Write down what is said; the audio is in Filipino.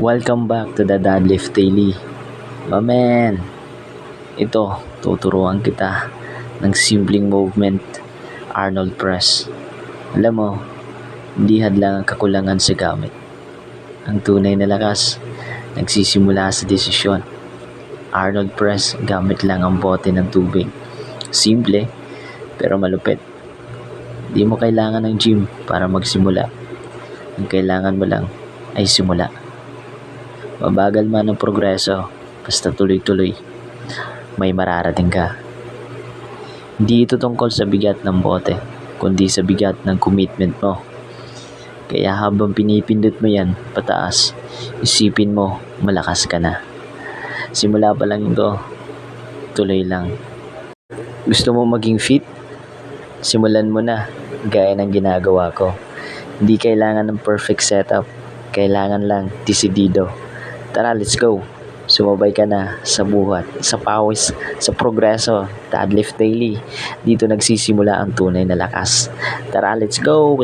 Welcome back to the Deadlift Daily. Man, ito, tuturuan kita ng simpleng movement, Arnold Press. Alam mo, hindi hadlang ang kakulangan sa gamit. Ang tunay na lakas, nagsisimula sa desisyon. Arnold Press, gamit lang ang bote ng tubig. Simple, pero malupit. Di mo kailangan ng gym para magsimula. Ang kailangan mo lang ay simula. Mabagal man ang progreso, basta tuloy-tuloy, may mararating ka. Hindi ito tungkol sa bigat ng bote, kundi sa bigat ng commitment mo. Kaya habang pinipindot mo yan pataas, isipin mo malakas ka na. Simula pa lang ito, tuloy lang. Gusto mo maging fit? Simulan mo na, gaya ng ginagawa ko. Hindi kailangan ng perfect setup, kailangan lang desidido. Tara, let's go. Sumabay ka na sa buhat, sa pawis, sa progreso. Deadlift Daily. Dito nagsisimula ang tunay na lakas. Tara, let's go.